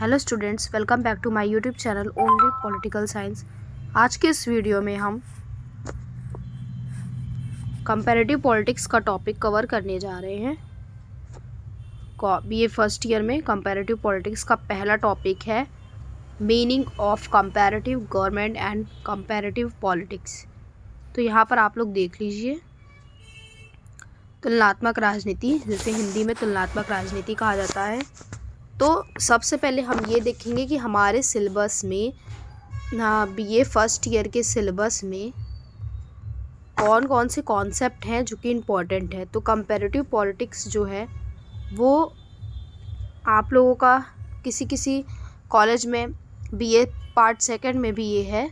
Hello students, welcome back to my YouTube channel only political science. आज के इस video में हम कंपैरेटिव पॉलिटिक्स का टॉपिक कवर करने जा रहे हैं। बीए फर्स्ट ईयर में कंपैरेटिव पॉलिटिक्स का पहला टॉपिक है meaning of comparative government and comparative politics. तो यहाँ पर आप लोग देख लीजिए, तुलनात्मक राजनीति, जिसे हिंदी में तुलनात्मक राजनीति कहा जाता है। तो सबसे पहले हम ये देखेंगे कि हमारे सिलेबस में बीए फर्स्ट ईयर के सिलेबस में कौन कौन से कॉन्सेप्ट हैं जो कि इम्पोर्टेंट है। तो कंपैरेटिव पॉलिटिक्स जो है वो आप लोगों का किसी कॉलेज में बीए पार्ट सेकंड में भी ये है,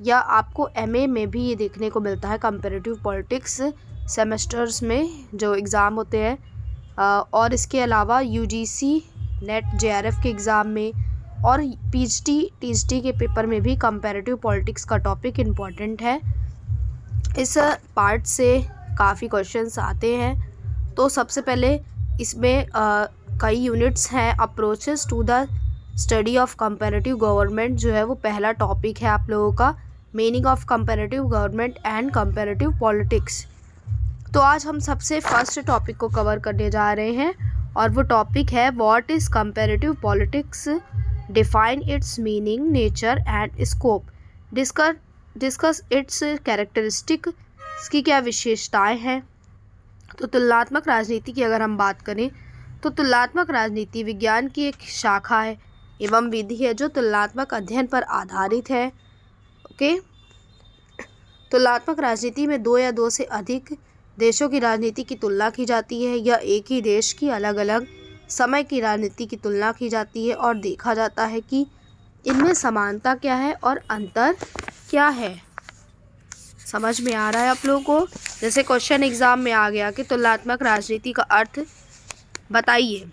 या आपको एमए में भी ये देखने को मिलता है। कंपैरेटिव पॉलिटिक्स सेमेस्टर्स में जो एग्ज़ाम होते हैं, और इसके अलावा यूजीसी नेट जेआरएफ के एग्ज़ाम में और पीएचडी टीएचडी के पेपर में भी कंपैरेटिव पॉलिटिक्स का टॉपिक इम्पॉर्टेंट है। इस पार्ट से काफ़ी क्वेश्चंस आते हैं। तो सबसे पहले इसमें कई यूनिट्स हैं। Approaches to the study of comparative government जो है वो पहला टॉपिक है आप लोगों का, meaning of comparative government and comparative politics. तो आज हम सबसे फर्स्ट टॉपिक को कवर करने जा रहे हैं और वो टॉपिक है what is comparative politics, define it's meaning, nature and scope, discuss it's characteristic, इसकी क्या विशेषताएं हैं। तो तुलनात्मक राजनीति की अगर हम बात करें तो तुलनात्मक राजनीति विज्ञान की एक शाखा है एवं विधि है जो तुलनात्मक अध्ययन पर आधारित है। ओके, तुलनात्मक राजनीति में दो या दो से अधिक देशों की राजनीति की तुलना की जाती है या एक ही देश की अलग अलग समय की राजनीति की तुलना की जाती है और देखा जाता है कि इनमें समानता क्या है और अंतर क्या है। समझ में आ रहा है आप लोगों को? जैसे क्वेश्चन एग्जाम में आ गया कि तुलनात्मक राजनीति का अर्थ बताइए,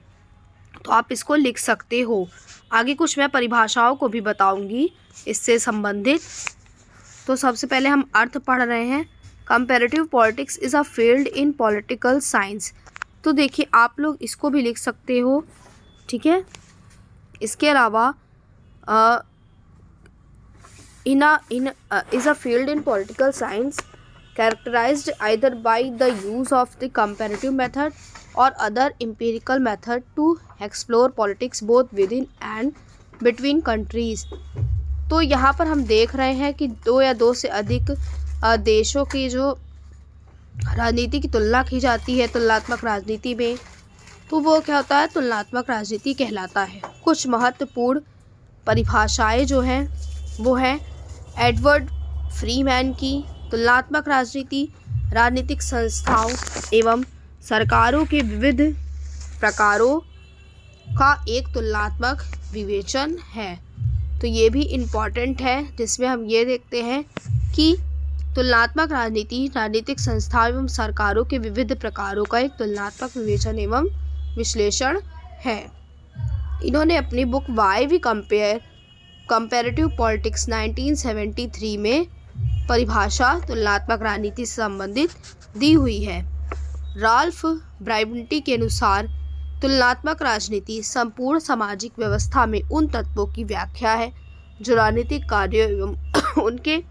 तो आप इसको लिख सकते हो। आगे कुछ मैं परिभाषाओं को भी बताऊंगी इससे संबंधित। तो सबसे पहले हम अर्थ पढ़ रहे हैं। Comparative politics is a field in political science. तो देखिए, आप लोग इसको भी लिख सकते हो, ठीक है। इसके अलावा is a field in political science characterised either by the use of the comparative method और other empirical method to explore politics both within and between countries. तो यहाँ पर हम देख रहे हैं कि दो या दो से अधिक देशों की जो राजनीति की तुलना की जाती है तुलनात्मक राजनीति में, तो वो क्या होता है, तुलनात्मक राजनीति कहलाता है। कुछ महत्वपूर्ण परिभाषाएं जो हैं वो हैं एडवर्ड फ्रीमैन की तुलनात्मक राजनीति राजनीतिक संस्थाओं एवं सरकारों के विविध प्रकारों का एक तुलनात्मक विवेचन है। तो ये भी इम्पॉर्टेंट है, जिसमें हम ये देखते हैं कि तुलनात्मक राजनीति राजनीतिक संस्थाओं एवं सरकारों के विविध प्रकारों का एक तुलनात्मक विवेचन एवं विश्लेषण है। इन्होंने अपनी book why we comparative politics 1973 में परिभाषा तुलनात्मक राजनीति से संबंधित दी हुई है। राल्फ ब्राइबंटी के अनुसार तुलनात्मक राजनीति संपूर्ण सामाजिक व्यवस्था में उन तत्वों की व्याख्या है जो राजनीतिक कार्यों एवं उनके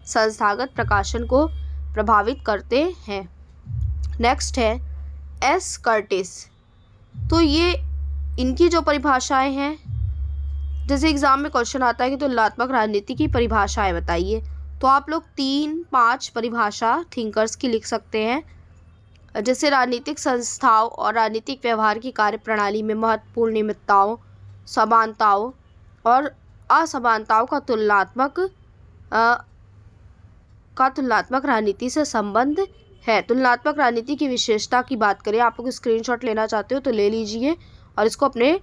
संस्थागत प्रकाशन को प्रभावित करते हैं। नेक्स्ट है एस कर्टिस। तो ये इनकी जो परिभाषाएं हैं, जैसे एग्जाम में क्वेश्चन आता है कि तुलनात्मक राजनीति की परिभाषाएं बताइए, तो आप लोग 3-5 परिभाषा थिंकर्स की लिख सकते हैं। जैसे राजनीतिक संस्थाओं और राजनीतिक व्यवहार की कार्यप्रणाली में महत्वपूर्ण नियमितताओं, समानताओं और असमानताओं का तुलनात्मक राजनीति से संबंध है। तुलनात्मक राजनीति की विशेषता की बात करें, आप लोग स्क्रीनशॉट लेना चाहते हो तो ले लीजिए और इसको अपने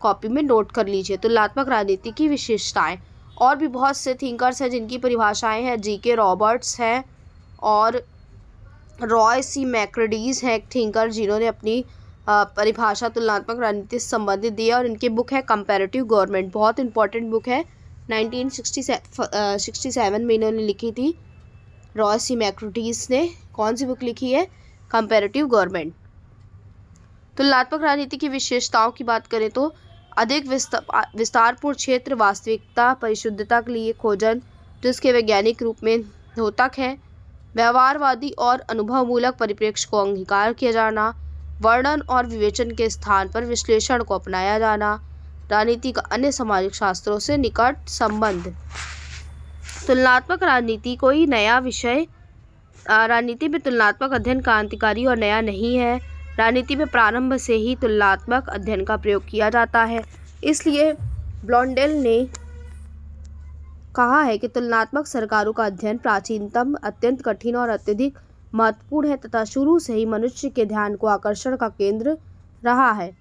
कॉपी में नोट कर लीजिए। तुलनात्मक राजनीति की विशेषताएं, और भी बहुत से थिंकर्स हैं जिनकी परिभाषाएं हैं। जीके रॉबर्ट्स हैं और रॉय सी मैक्रेडीज है एक थिंकर जिन्होंने अपनी परिभाषा तुलनात्मक राजनीति से संबंधित दी है, और इनकी बुक है कंपैरेटिव गवर्नमेंट। बहुत इंपॉर्टेंट बुक है, 1967 में इन्होंने लिखी थी। रॉय सी मैक्रेडीज ने कौन सी बुक लिखी है? Comparative government. तुलनात्मक राजनीति की विशेषताओं की बात करें तो अधिक विस्तारपूर्ण क्षेत्र वास्तविकता परिशुद्धता के लिए खोजन, जिसके वैज्ञानिक रूप में द्योतक है। व्यवहारवादी और अनुभवमूलक परिप्रेक्ष्य को अंगीकार किया जाना। वर्णन और विवेचन के स्थान पर विश्लेषण को अपनाया जाना। राजनीति का अन्य सामाजिक शास्त्रों से निकट संबंध। तुलनात्मक राजनीति कोई नया विषय राजनीति में तुलनात्मक अध्ययन क्रांतिकारी और नया नहीं है। राजनीति में प्रारंभ से ही तुलनात्मक अध्ययन का प्रयोग किया जाता है। इसलिए ब्लॉन्डेल ने कहा है कि तुलनात्मक सरकारों का अध्ययन प्राचीनतम, अत्यंत कठिन और अत्यधिक महत्वपूर्ण है तथा शुरू से ही मनुष्य के ध्यान को आकर्षण का केंद्र रहा है।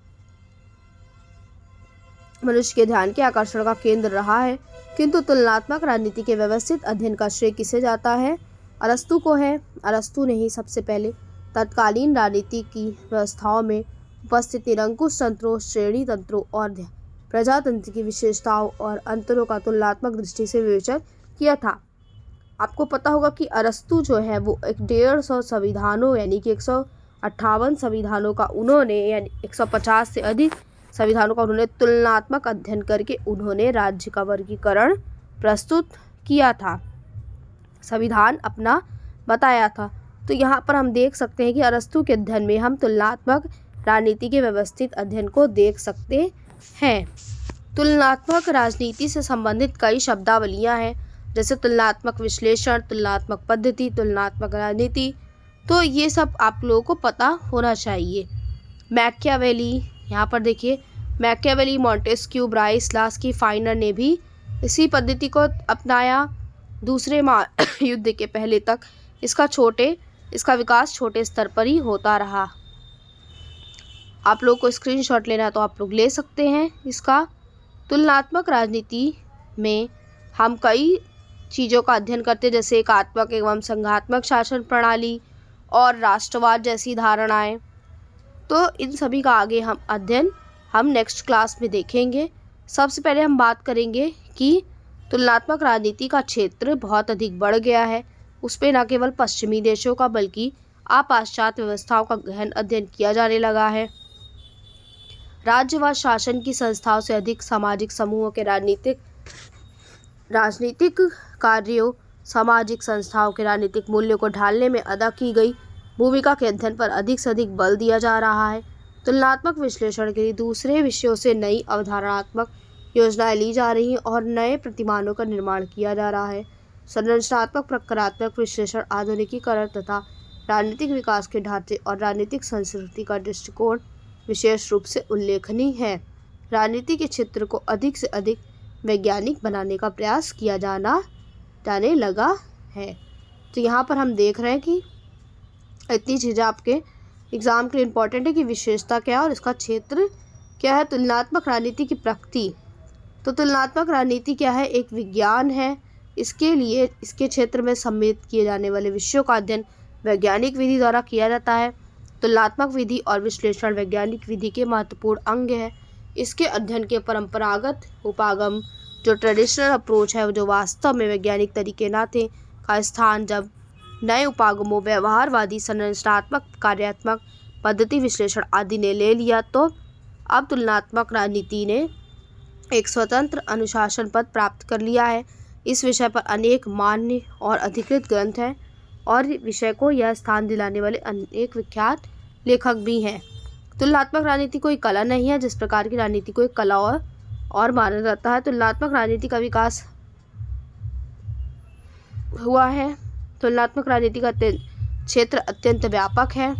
मनुष्य के ध्यान के आकर्षण का केंद्र रहा है। किंतु तुलनात्मक राजनीति के व्यवस्थित अध्ययन का श्रेय किसे जाता है? अरस्तु को है। अरस्तु ने ही सबसे पहले तत्कालीन राजनीति की व्यवस्थाओं में उपस्थित निरंकुश तंत्रों, श्रेणी तंत्रों और प्रजातंत्र की विशेषताओं और अंतरों का तुलनात्मक दृष्टि से विवेचन किया था। आपको पता होगा कि अरस्तु जो है वो 150 संविधानों यानी कि 158 संविधानों का उन्होंने, यानी 150 से अधिक संविधानों का उन्होंने तुलनात्मक अध्ययन करके उन्होंने राज्य का वर्गीकरण प्रस्तुत किया था, संविधान अपना बताया था। तो यहाँ पर हम देख सकते हैं कि अरस्तु के अध्ययन में हम तुलनात्मक राजनीति के व्यवस्थित अध्ययन को देख सकते हैं। तुलनात्मक राजनीति से संबंधित कई शब्दावलियाँ हैं, जैसे तुलनात्मक विश्लेषण, तुलनात्मक पद्धति, तुलनात्मक राजनीति। तो ये सब आप लोगों को पता होना चाहिए। मैकियावेली, यहाँ पर देखिए, मैकियावेली, मॉन्टेस्क्यू, ब्राइस, लास्की, फाइनर ने भी इसी पद्धति को अपनाया। दूसरे महायुद्ध के पहले तक इसका विकास छोटे स्तर पर ही होता रहा। आप लोग को स्क्रीनशॉट लेना है तो आप लोग ले सकते हैं इसका। तुलनात्मक राजनीति में हम कई चीज़ों का अध्ययन करते हैं, जैसे एकात्मक एवं संघात्मक शासन प्रणाली और राष्ट्रवाद जैसी धारणाएं। तो इन सभी का आगे हम अध्ययन नेक्स्ट क्लास में देखेंगे। सबसे पहले हम बात करेंगे कि तुलनात्मक राजनीति का क्षेत्र बहुत अधिक बढ़ गया है। उस पर न केवल पश्चिमी देशों का बल्कि पाश्चात्य व्यवस्थाओं का गहन अध्ययन किया जाने लगा है। राज्यवाद शासन की संस्थाओं से अधिक सामाजिक समूहों के राजनीतिक कार्यों, सामाजिक संस्थाओं के राजनीतिक मूल्यों को ढालने में अदा की गई भूमिका के अध्ययन पर अधिक से अधिक बल दिया जा रहा है। तुलनात्मक विश्लेषण के लिए दूसरे विषयों से नई अवधारणात्मक योजनाएं ली जा रही हैं और नए प्रतिमानों का निर्माण किया जा रहा है। संरचनात्मक प्रकारात्मक विश्लेषण आधुनिकीकरण तथा राजनीतिक विकास के ढांचे और राजनीतिक संस्कृति का दृष्टिकोण विशेष रूप से उल्लेखनीय है। राजनीति के क्षेत्र को अधिक से अधिक वैज्ञानिक बनाने का प्रयास किया जाने लगा है। तो यहाँ पर हम देख रहे हैं कि इतनी चीज़ें आपके एग्ज़ाम के लिए इम्पोर्टेंट है कि विशेषता क्या है और इसका क्षेत्र क्या है। तुलनात्मक राजनीति की प्रकृति, तो तुलनात्मक राजनीति क्या है? एक विज्ञान है। इसके लिए इसके क्षेत्र में सम्मिलित किए जाने वाले विषयों का अध्ययन वैज्ञानिक विधि द्वारा किया जाता है। तुलनात्मक विधि और विश्लेषण वैज्ञानिक विधि के महत्वपूर्ण अंग है। इसके अध्ययन के परंपरागत उपागम, जो ट्रेडिशनल अप्रोच है, जो वास्तव में वैज्ञानिक तरीके न थे, का स्थान जब नए उपागमों, व्यवहारवादी, संरचनात्मक, कार्यात्मक, पद्धति विश्लेषण आदि ने ले लिया, तो अब तुलनात्मक राजनीति ने एक स्वतंत्र अनुशासन पद प्राप्त कर लिया है। इस विषय पर अनेक मान्य और अधिकृत ग्रंथ हैं और विषय को यह स्थान दिलाने वाले अनेक विख्यात लेखक भी हैं। तुलनात्मक राजनीति कोई कला नहीं है, जिस प्रकार की राजनीति को एक कला और माना जाता है। तुलनात्मक राजनीति का विकास हुआ है। तुलनात्मक राजनीति का क्षेत्र अत्यंत व्यापक है।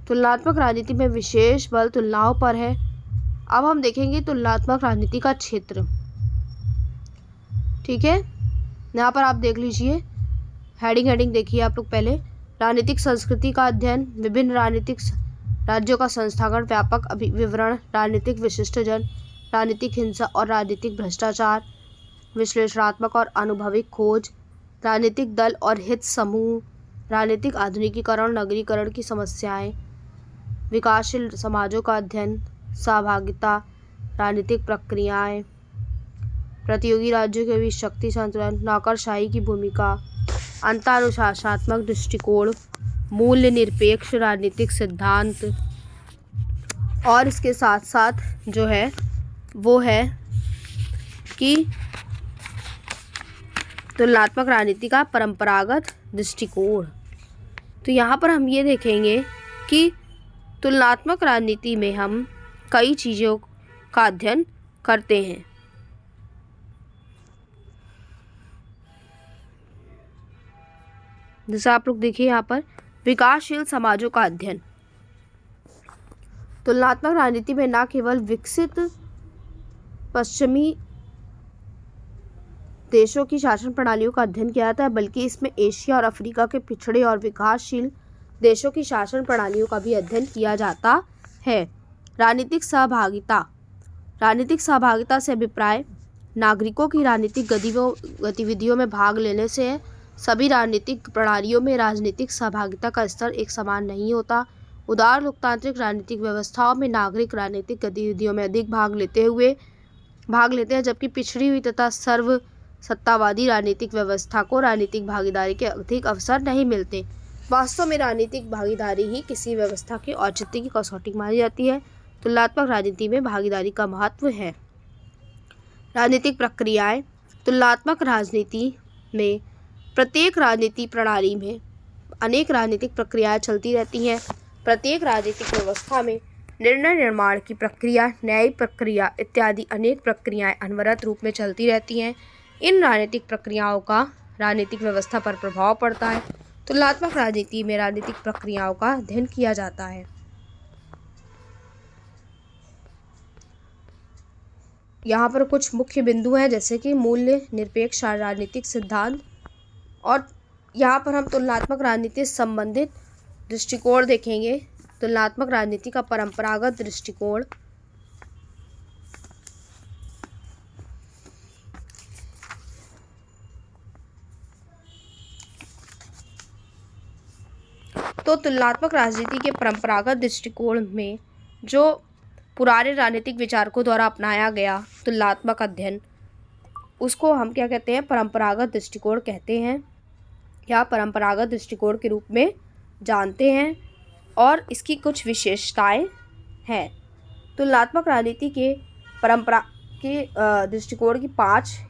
तुलनात्मक राजनीति में विशेष बल तुलनाओं पर है। अब हम देखेंगे तुलनात्मक राजनीति का क्षेत्र। ठीक है, यहाँ पर आप देख लीजिए, हेडिंग देखिए आप लोग पहले। राजनीतिक संस्कृति का अध्ययन, विभिन्न राजनीतिक राज्यों का संस्थागत व्यापक विवरण, राजनीतिक विशिष्टजन, राजनीतिक हिंसा और राजनीतिक भ्रष्टाचार, विश्लेषणात्मक और अनुभविक खोज, राजनीतिक दल और हित समूह, राजनीतिक आधुनिकीकरण, नगरीकरण की समस्याएं, विकासशील समाजों का अध्ययन, सहभागिता, राजनीतिक प्रक्रियाएं, प्रतियोगी राज्यों के बीच शक्ति संतुलन, नौकरशाही की भूमिका, अंतरअनुशासनात्मक दृष्टिकोण, मूल्य निरपेक्ष राजनीतिक सिद्धांत, और इसके साथ साथ जो है वो है कि तुलनात्मक राजनीति का परंपरागत दृष्टिकोण। तो यहाँ पर हम ये देखेंगे कि तुलनात्मक राजनीति में हम कई चीज़ों का अध्ययन करते हैं। जैसे आप लोग देखिए यहाँ पर विकासशील समाजों का अध्ययन। तुलनात्मक राजनीति में न केवल विकसित पश्चिमी देशों की शासन प्रणालियों का अध्ययन किया जाता है, बल्कि इसमें एशिया और अफ्रीका के पिछड़े और विकासशील देशों की शासन प्रणालियों का भी अध्ययन किया जाता है। राजनीतिक सहभागिता। राजनीतिक सहभागिता से अभिप्राय नागरिकों की राजनीतिक गतिविधियों में भाग लेने से है। सभी राजनीतिक प्रणालियों में राजनीतिक सहभागिता का स्तर एक समान नहीं होता। उदार लोकतांत्रिक राजनीतिक व्यवस्थाओं में नागरिक राजनीतिक गतिविधियों में अधिक भाग लेते हैं, जबकि पिछड़ी हुई तथा सर्व सत्तावादी राजनीतिक व्यवस्था को राजनीतिक भागीदारी के अधिक अवसर नहीं मिलते। वास्तव में राजनीतिक भागीदारी ही किसी व्यवस्था के औचित्य की कसौटी मानी जाती है। तुलनात्मक राजनीति में भागीदारी का महत्व है। राजनीतिक प्रक्रियाएं। तुलनात्मक राजनीति में प्रत्येक राजनीति प्रणाली में अनेक राजनीतिक प्रक्रियाएं चलती रहती हैं। प्रत्येक राजनीतिक व्यवस्था में निर्णय निर्माण की प्रक्रिया, न्यायिक प्रक्रिया इत्यादि अनेक प्रक्रियाएं अनवरत रूप में चलती रहती हैं। इन राजनीतिक प्रक्रियाओं का राजनीतिक व्यवस्था पर प्रभाव पड़ता है। तुलनात्मक राजनीति में राजनीतिक प्रक्रियाओं का अध्ययन किया जाता है। यहाँ पर कुछ मुख्य बिंदु हैं, जैसे कि मूल्य निरपेक्ष राजनीतिक सिद्धांत, और यहाँ पर हम तुलनात्मक राजनीति से संबंधित दृष्टिकोण देखेंगे। तुलनात्मक राजनीति का परंपरागत दृष्टिकोण। तो तुलनात्मक राजनीति के परंपरागत दृष्टिकोण में जो पुराने राजनीतिक विचारकों द्वारा अपनाया गया तुलनात्मक अध्ययन, उसको हम क्या कहते हैं? परंपरागत दृष्टिकोण कहते हैं या परंपरागत दृष्टिकोण के रूप में जानते हैं, और इसकी कुछ विशेषताएं हैं। तुलनात्मक राजनीति के परंपरा के दृष्टिकोण की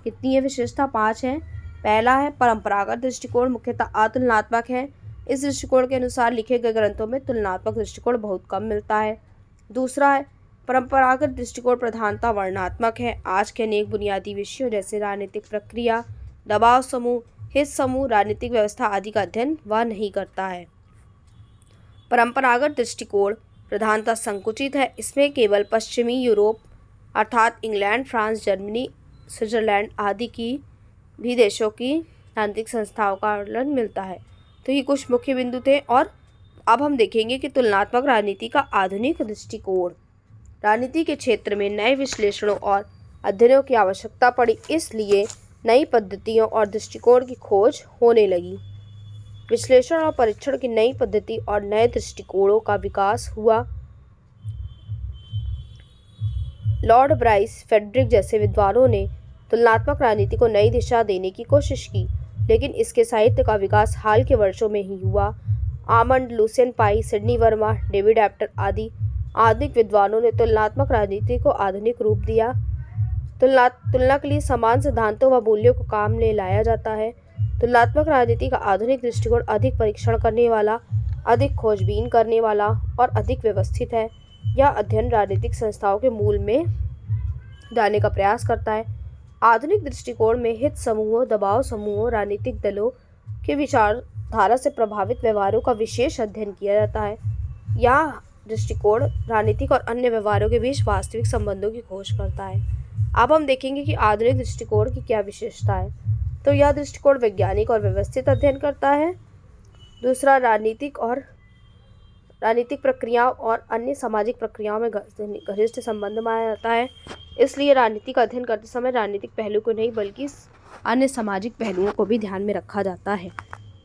कितनी है विशेषता? 5 हैं। पहला है परंपरागत दृष्टिकोण मुख्यतः अतुलनात्मक है। इस दृष्टिकोण के अनुसार लिखे गए ग्रंथों में तुलनात्मक दृष्टिकोण बहुत कम मिलता है। दूसरा है परंपरागत दृष्टिकोण प्रधानता वर्णनात्मक है। आज के अनेक बुनियादी विषयों जैसे राजनीतिक प्रक्रिया, दबाव समूह, हित समूह, राजनीतिक व्यवस्था आदि का अध्ययन वह नहीं करता है। परंपरागत दृष्टिकोण प्रधानता संकुचित है। इसमें केवल पश्चिमी यूरोप अर्थात इंग्लैंड, फ्रांस, जर्मनी, स्विट्जरलैंड आदि की भी देशों की राजनीतिक संस्थाओं का वर्णन मिलता है। तो ये कुछ मुख्य बिंदु थे, और अब हम देखेंगे कि तुलनात्मक राजनीति का आधुनिक दृष्टिकोण। राजनीति के क्षेत्र में नए विश्लेषणों और अध्ययनों की आवश्यकता पड़ी, इसलिए नई पद्धतियों और दृष्टिकोण की खोज होने लगी। विश्लेषण और परीक्षण की नई पद्धति और नए दृष्टिकोणों का विकास हुआ। लॉर्ड ब्राइस, फ्रेडरिक जैसे विद्वानों ने तुलनात्मक राजनीति को नई दिशा देने की कोशिश की, लेकिन इसके साहित्य का विकास हाल के वर्षों में ही हुआ। आमंड, लुसियन पाई, सिडनी वर्मा, डेविड एप्टर आदि आधुनिक विद्वानों ने तुलनात्मक राजनीति को आधुनिक रूप दिया। तुलना के लिए समान सिद्धांतों व मूल्यों को काम में लाया जाता है। तुलनात्मक राजनीति का आधुनिक दृष्टिकोण अधिक परीक्षण करने वाला, अधिक खोजबीन करने वाला और अधिक व्यवस्थित है। यह अध्ययन राजनीतिक संस्थाओं के मूल में जाने का प्रयास करता है। आधुनिक दृष्टिकोण में हित समूहों, दबाव समूहों, राजनीतिक दलों के विचारधारा से प्रभावित व्यवहारों का विशेष अध्ययन किया जाता है। यह दृष्टिकोण राजनीतिक और अन्य व्यवहारों के बीच वास्तविक संबंधों की खोज करता है। अब हम देखेंगे कि आधुनिक दृष्टिकोण की क्या विशेषता है। तो यह दृष्टिकोण वैज्ञानिक और व्यवस्थित अध्ययन करता है। दूसरा, राजनीतिक प्रक्रियाओं और अन्य सामाजिक प्रक्रियाओं में घनिष्ठ संबंध माना जाता है। इसलिए राजनीति का अध्ययन करते समय राजनीतिक पहलू को नहीं बल्कि अन्य सामाजिक पहलुओं को भी ध्यान में रखा जाता है।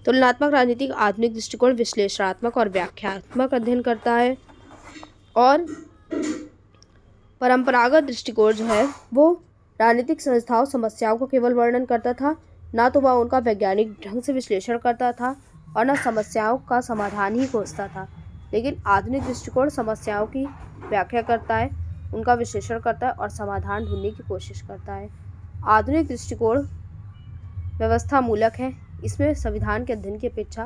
तुलनात्मक राजनीति का आधुनिक दृष्टिकोण विश्लेषणात्मक और व्याख्यात्मक अध्ययन करता है, और परंपरागत दृष्टिकोण जो है वो राजनीतिक संस्थाओं समस्याओं को केवल वर्णन करता था, ना तो वह उनका वैज्ञानिक ढंग से विश्लेषण करता था। और न समस्याओं का समाधान ही खोजता था। लेकिन आधुनिक दृष्टिकोण समस्याओं की व्याख्या करता है, उनका विश्लेषण करता है और समाधान ढूंढने की कोशिश करता है। आधुनिक दृष्टिकोण व्यवस्था मूलक है। इसमें संविधान के अध्ययन की अपेक्षा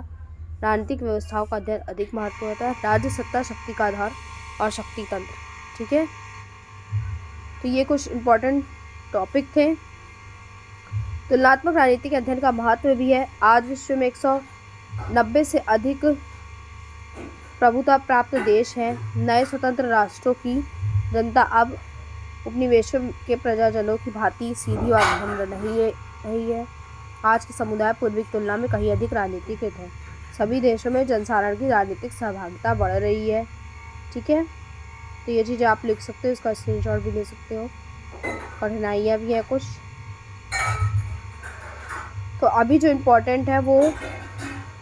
राजनीतिक व्यवस्थाओं का अध्ययन अधिक महत्व होता है। राज्य सत्ता शक्ति का आधार और शक्ति तंत्र। ठीक है, तो ये कुछ इम्पोर्टेंट टॉपिक थे। तुलनात्मक राजनीति के अध्ययन का महत्व भी है। आज विश्व में 190 से अधिक प्रभुता प्राप्त देश हैं। नए स्वतंत्र राष्ट्रों की जनता अब उपनिवेशों के प्रजाजनों की भांति सीधी और विनम्र नहीं है। आज के समुदाय पूर्वी की तुलना में कहीं अधिक राजनीतिकृत है। सभी देशों में जनसाधारण की राजनीतिक सहभागिता बढ़ रही है। ठीक है, तो ये चीज़ें आप लिख सकते हो, इसका स्क्रीनशॉट भी ले सकते हो। कठिनाइयाँ भी हैं कुछ। तो अभी जो इम्पोर्टेंट है वो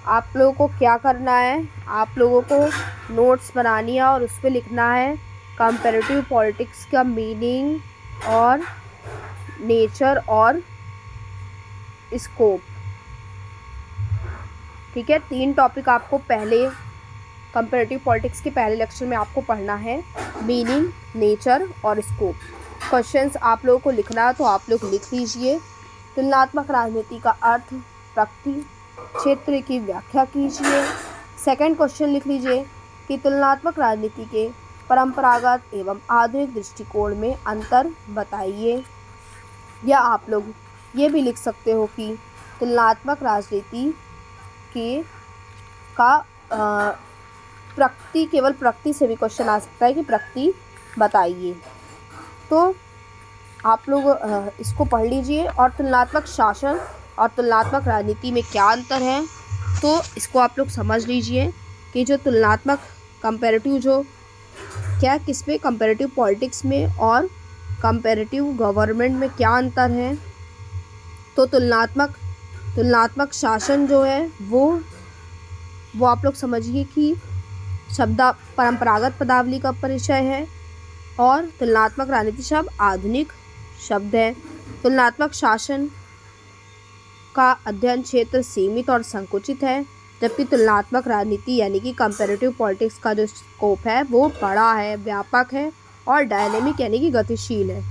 आप लोगों को क्या करना है, आप लोगों को नोट्स बनानी है और उस पर लिखना है कंपैरेटिव पॉलिटिक्स का मीनिंग और नेचर और स्कोप। ठीक है, 3 टॉपिक आपको पहले कंपैरेटिव पॉलिटिक्स के पहले लेक्चर में आपको पढ़ना है, मीनिंग, नेचर और स्कोप। क्वेश्चंस आप लोगों को लिखना है तो आप लोग लिख लीजिए। तुलनात्मक राजनीति का अर्थ, प्रकृति, क्षेत्र की व्याख्या कीजिए। सेकंड क्वेश्चन लिख लीजिए कि तुलनात्मक राजनीति के परंपरागत एवं आधुनिक दृष्टिकोण में अंतर बताइए। या आप लोग ये भी लिख सकते हो कि तुलनात्मक राजनीति का प्रकृति, केवल प्रकृति से भी क्वेश्चन आ सकता है कि प्रकृति बताइए। तो आप लोग इसको पढ़ लीजिए। और तुलनात्मक शासन और तुलनात्मक राजनीति में क्या अंतर है, तो इसको आप लोग समझ लीजिए कि जो तुलनात्मक कंपैरेटिव जो क्या किस में कंपैरेटिव पॉलिटिक्स में और कंपैरेटिव गवर्नमेंट में क्या अंतर है। तो तुलनात्मक शासन जो है वो आप लोग समझिए कि परंपरागत पदावली का परिचय है और तुलनात्मक राजनीति शब्द आधुनिक शब्द है। तुलनात्मक शासन का अध्ययन क्षेत्र सीमित और संकुचित है, जबकि तुलनात्मक राजनीति यानी कि कंपैरेटिव पॉलिटिक्स का जो स्कोप है वो बड़ा है, व्यापक है और डायनेमिक यानी कि गतिशील है।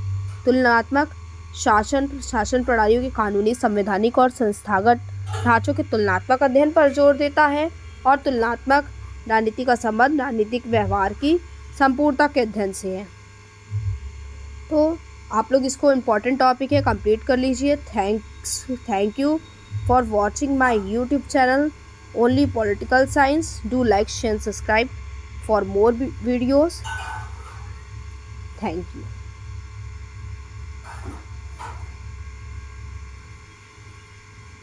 तुलनात्मक शासन प्रणालियों के कानूनी, संवैधानिक और संस्थागत ढांचों के तुलनात्मक अध्ययन पर जोर देता है और तुलनात्मक राजनीति का संबंध राजनीतिक व्यवहार की संपूर्णता के अध्ययन से है। तो आप लोग इसको इम्पॉर्टेंट टॉपिक है, कंप्लीट कर लीजिए। Thank you for watching my YouTube channel only political science. Do like, share, subscribe for more videos. Thank you.